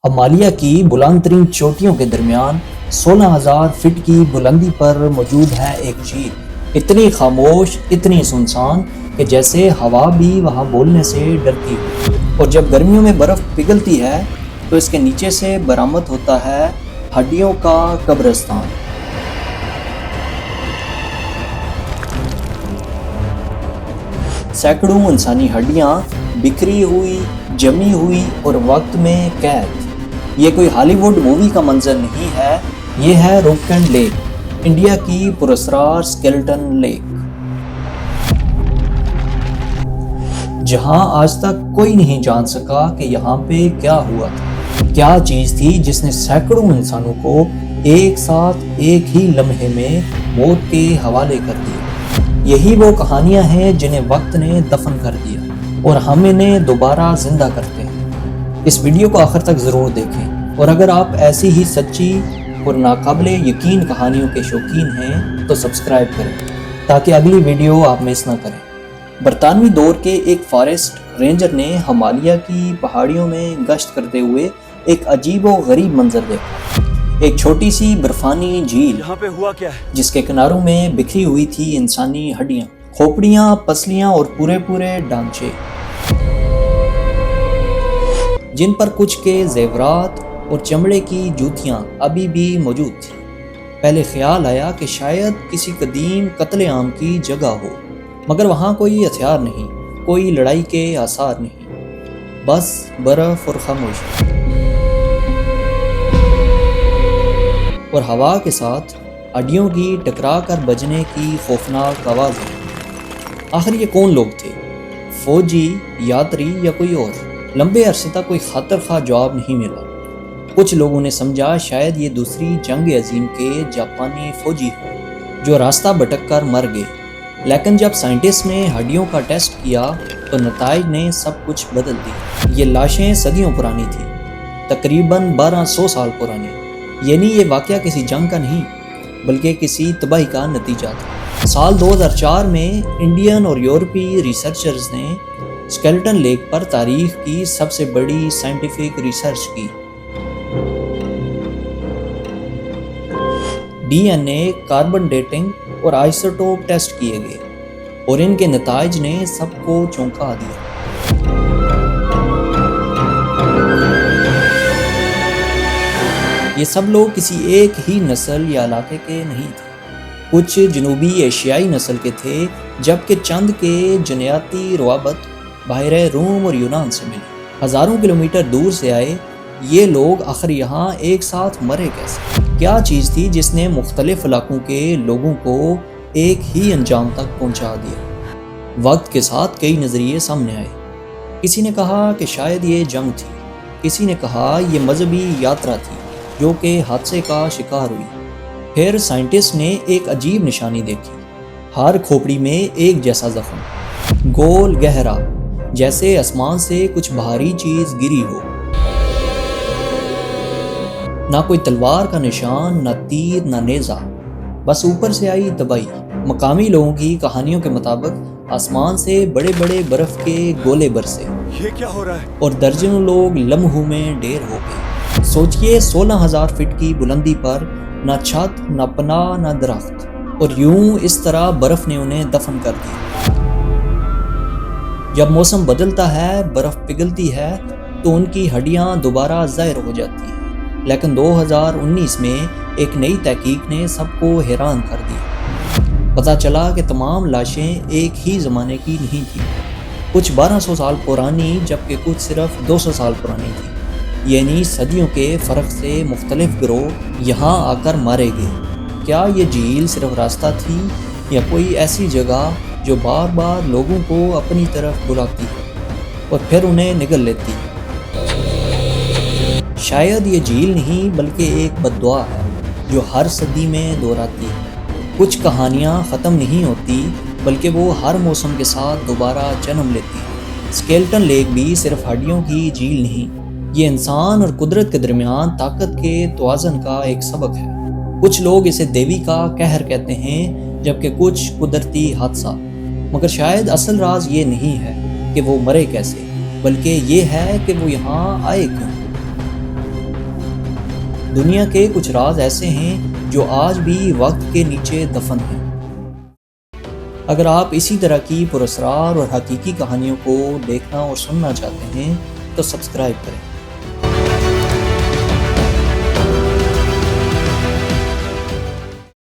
ہمالیہ کی بلند ترین چوٹیوں کے درمیان 16,000 فٹ کی بلندی پر موجود ہے ایک جھیل، اتنی خاموش، اتنی سنسان کہ جیسے ہوا بھی وہاں بولنے سے ڈرتی ہو۔ اور جب گرمیوں میں برف پگھلتی ہے تو اس کے نیچے سے برآمد ہوتا ہے ہڈیوں کا قبرستان۔ سینکڑوں انسانی ہڈیاں بکھری ہوئی، جمی ہوئی اور وقت میں قید۔ یہ کوئی ہالی ووڈ مووی کا منظر نہیں ہے، یہ ہے روک اینڈ لیک، انڈیا کی پراسرار سکیلٹن لیک، جہاں آج تک کوئی نہیں جان سکا کہ یہاں پہ کیا ہوا تھا، کیا چیز تھی جس نے سینکڑوں انسانوں کو ایک ساتھ ایک ہی لمحے میں موت کے حوالے کر دیا۔ یہی وہ کہانیاں ہیں جنہیں وقت نے دفن کر دیا اور ہم انہیں دوبارہ زندہ کرتے ہیں۔ اس ویڈیو کو آخر تک ضرور دیکھیں، اور اگر آپ ایسی ہی سچی اور ناقابل یقین کہانیوں کے شوقین ہیں تو سبسکرائب کریں تاکہ اگلی ویڈیو آپ مس نہ کریں۔ برطانوی دور کے ایک فارسٹ رینجر نے ہمالیہ کی پہاڑیوں میں گشت کرتے ہوئے ایک عجیب و غریب منظر دیکھا۔ ایک چھوٹی سی برفانی جھیل یہاں پہ ہوا کیا ہے؟ جس کے کناروں میں بکھری ہوئی تھی انسانی ہڈیاں، کھوپڑیاں، پسلیاں اور پورے ڈانچے، جن پر کچھ کے زیورات اور چمڑے کی جوتیاں ابھی بھی موجود تھیں۔ پہلے خیال آیا کہ شاید کسی قدیم قتل عام کی جگہ ہو، مگر وہاں کوئی ہتھیار نہیں، کوئی لڑائی کے آثار نہیں، بس برف اور خاموشی، اور ہوا کے ساتھ ہڈیوں کی ٹکرا کر بجنے کی خوفناک آوازیں۔ آخر یہ کون لوگ تھے؟ فوجی، یاتری یا کوئی اور؟ لمبے عرصے تک کوئی خاطر خواہ جواب نہیں ملا۔ کچھ لوگوں نے سمجھا شاید یہ دوسری جنگ عظیم کے جاپانی فوجی ہوں جو راستہ بھٹک کر مر گئے، لیکن جب سائنٹسٹ نے ہڈیوں کا ٹیسٹ کیا تو نتائج نے سب کچھ بدل دیا۔ یہ لاشیں صدیوں پرانی تھیں، تقریباً 1200 سال پرانی، یعنی یہ واقعہ کسی جنگ کا نہیں بلکہ کسی تباہی کا نتیجہ تھا۔ سال 2004 میں انڈین اور یورپی ریسرچرز نے سکیلٹن لیک پر تاریخ کی سب سے بڑی سائنٹیفک ریسرچ کی۔ ڈی این اے، کاربن ڈیٹنگ اور آئسوٹوپ ٹیسٹ کیے گئے، اور ان کے نتائج نے سب کو چونکا دیا۔ یہ سب لوگ کسی ایک ہی نسل یا علاقے کے نہیں تھے۔ کچھ جنوبی ایشیائی نسل کے تھے، جبکہ چند کے جنیاتی روابط باہر روم اور یونان سے ملے۔ ہزاروں کلومیٹر دور سے آئے یہ لوگ آخر یہاں ایک ساتھ مرے کیسے؟ کیا چیز تھی جس نے مختلف علاقوں کے لوگوں کو ایک ہی انجام تک پہنچا دیا؟ وقت کے ساتھ کئی نظریے سامنے آئے۔ کسی نے کہا کہ شاید یہ جنگ تھی، کسی نے کہا یہ مذہبی یاترا تھی جو کہ حادثے کا شکار ہوئی۔ پھر سائنٹسٹ نے ایک عجیب نشانی دیکھی، ہر کھوپڑی میں ایک جیسا زخم، گول، گہرا، جیسے آسمان سے کچھ بھاری چیز گری ہو۔ نہ کوئی تلوار کا نشان، نہ تیر، نہ نیزہ، بس اوپر سے آئی تباہی۔ مقامی لوگوں کی کہانیوں کے مطابق آسمان سے بڑے برف کے گولے برسے، یہ کیا ہو رہا ہے؟ اور درجنوں لوگ لمحوں میں ڈھیر ہو گئے۔ سوچئے 16,000 فٹ کی بلندی پر نہ چھت، نہ پناہ، نہ درخت، اور یوں اس طرح برف نے انہیں دفن کر دیا۔ جب موسم بدلتا ہے، برف پگھلتی ہے تو ان کی ہڈیاں دوبارہ ظاہر ہو جاتی ہیں، لیکن 2019 میں ایک نئی تحقیق نے سب کو حیران کر دیا۔ پتہ چلا کہ تمام لاشیں ایک ہی زمانے کی نہیں تھیں، کچھ 1200 سال پرانی جبکہ کچھ صرف 200 سال پرانی تھی، یعنی صدیوں کے فرق سے مختلف گروہ یہاں آ کر مارے گئے۔ کیا یہ جھیل صرف راستہ تھی یا کوئی ایسی جگہ جو بار بار لوگوں کو اپنی طرف بلاتی اور پھر انہیں نگل لیتی؟ شاید یہ جھیل نہیں بلکہ ایک بد دعا ہے جو ہر صدی میں دہراتی ہے۔ کچھ کہانیاں ختم نہیں ہوتی بلکہ وہ ہر موسم کے ساتھ دوبارہ جنم لیتی ہیں۔ سکیلٹن لیک بھی صرف ہڈیوں کی جھیل نہیں، یہ انسان اور قدرت کے درمیان طاقت کے توازن کا ایک سبق ہے۔ کچھ لوگ اسے دیوی کا قہر کہتے ہیں، جبکہ کچھ قدرتی حادثہ، مگر شاید اصل راز یہ نہیں ہے کہ وہ مرے کیسے، بلکہ یہ ہے کہ وہ یہاں آئے کیوں۔ دنیا کے کچھ راز ایسے ہیں جو آج بھی وقت کے نیچے دفن ہیں۔ اگر آپ اسی طرح کی پراسرار اور حقیقی کہانیوں کو دیکھنا اور سننا چاہتے ہیں تو سبسکرائب کریں۔